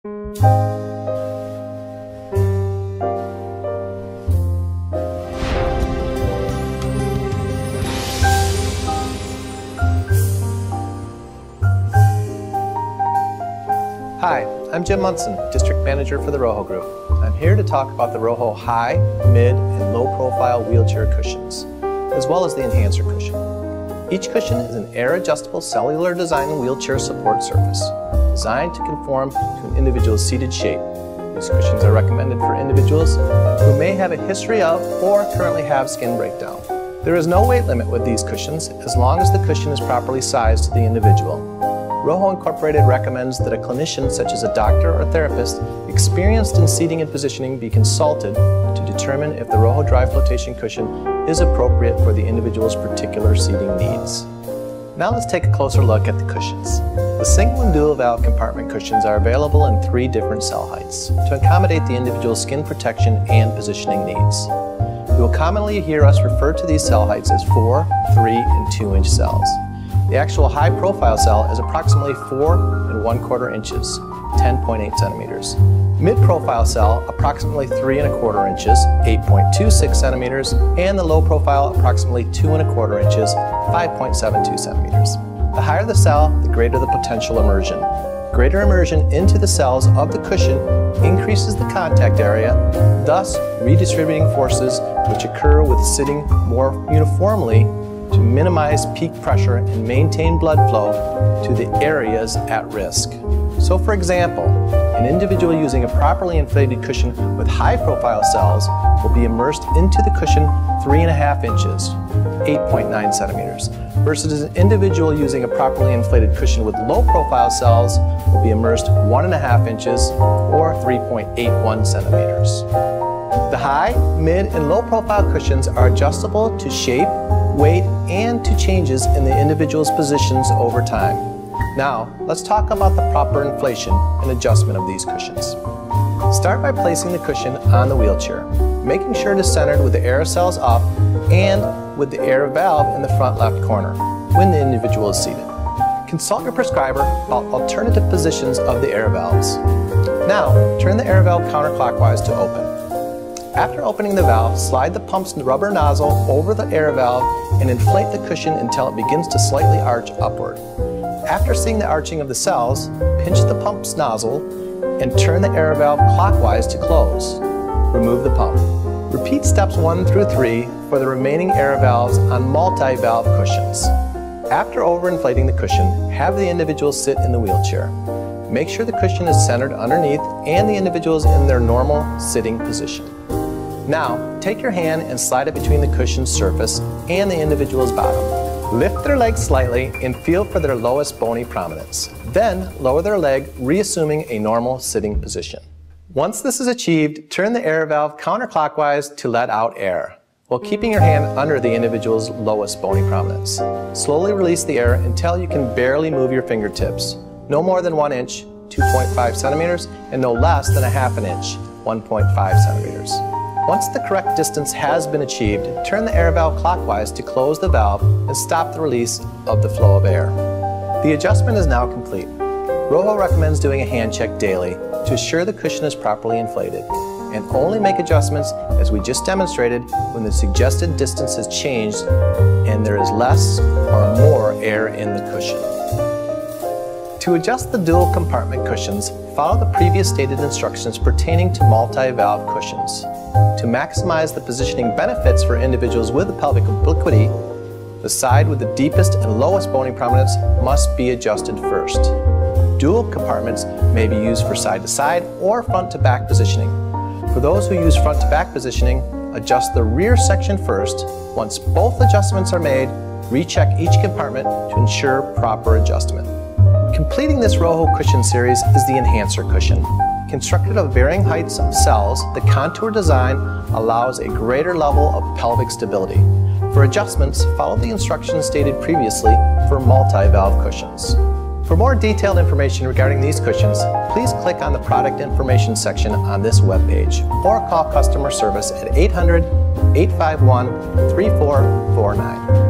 Hi, I'm Jim Munson, District Manager for the ROHO Group. I'm here to talk about the ROHO high, mid, and low profile wheelchair cushions, as well as the enhancer cushion. Each cushion is an air-adjustable cellular design wheelchair support surface, designed to conform to an individual's seated shape. These cushions are recommended for individuals who may have a history of or currently have skin breakdown. There is no weight limit with these cushions as long as the cushion is properly sized to the individual. ROHO Incorporated recommends that a clinician such as a doctor or therapist experienced in seating and positioning be consulted to determine if the ROHO dry flotation cushion is appropriate for the individual's particular seating needs. Now let's take a closer look at the cushions. The single and dual valve compartment cushions are available in 3 different cell heights to accommodate the individual's skin protection and positioning needs. You will commonly hear us refer to these cell heights as 4, 3, and 2-inch cells. The actual high profile cell is approximately 4 1/4 inches, 10.8 centimeters. Mid profile cell approximately 3 1/4 inches, 8.26 centimeters, and the low profile approximately 2 1/4 inches, 5.72 centimeters. The higher the cell, the greater the potential immersion. Greater immersion into the cells of the cushion increases the contact area, thus redistributing forces which occur with sitting more uniformly to minimize peak pressure and maintain blood flow to the areas at risk. So for example, an individual using a properly inflated cushion with high profile cells will be immersed into the cushion 3 1/2 inches, 8.9 centimeters, versus an individual using a properly inflated cushion with low profile cells will be immersed 1 1/2 inches or 3.81 centimeters. The high, mid, and low profile cushions are adjustable to shape, weight, and to changes in the individual's positions over time. Now, let's talk about the proper inflation and adjustment of these cushions. Start by placing the cushion on the wheelchair, making sure it is centered with the air cells up and with the air valve in the front left corner when the individual is seated. Consult your prescriber about alternative positions of the air valves. Now, turn the air valve counterclockwise to open. After opening the valve, slide the pump's rubber nozzle over the air valve and inflate the cushion until it begins to slightly arch upward. After seeing the arching of the cells, pinch the pump's nozzle and turn the air valve clockwise to close. Remove the pump. Repeat steps 1 through 3 for the remaining air valves on multi-valve cushions. After overinflating the cushion, have the individual sit in the wheelchair. Make sure the cushion is centered underneath and the individual is in their normal sitting position. Now, take your hand and slide it between the cushion's surface and the individual's bottom. Lift their leg slightly and feel for their lowest bony prominence. Then, lower their leg, reassuming a normal sitting position. Once this is achieved, turn the air valve counterclockwise to let out air, while keeping your hand under the individual's lowest bony prominence. Slowly release the air until you can barely move your fingertips, no more than 1 inch, 2.5 centimeters, and no less than 1/2 inch, 1.5 centimeters. Once the correct distance has been achieved, turn the air valve clockwise to close the valve and stop the release of the flow of air. The adjustment is now complete. ROHO recommends doing a hand check daily to ensure the cushion is properly inflated, and only make adjustments, as we just demonstrated, when the suggested distance has changed and there is less or more air in the cushion. To adjust the dual compartment cushions, follow the previous stated instructions pertaining to multi-valve cushions. To maximize the positioning benefits for individuals with pelvic obliquity, the side with the deepest and lowest bony prominence must be adjusted first. Dual compartments may be used for side-to-side or front-to-back positioning. For those who use front-to-back positioning, adjust the rear section first. Once both adjustments are made, recheck each compartment to ensure proper adjustment. Completing this ROHO cushion series is the enhancer cushion. Constructed of varying heights of cells, the contour design allows a greater level of pelvic stability. For adjustments, follow the instructions stated previously for multi-valve cushions. For more detailed information regarding these cushions, please click on the product information section on this webpage or call customer service at 800-851-3449.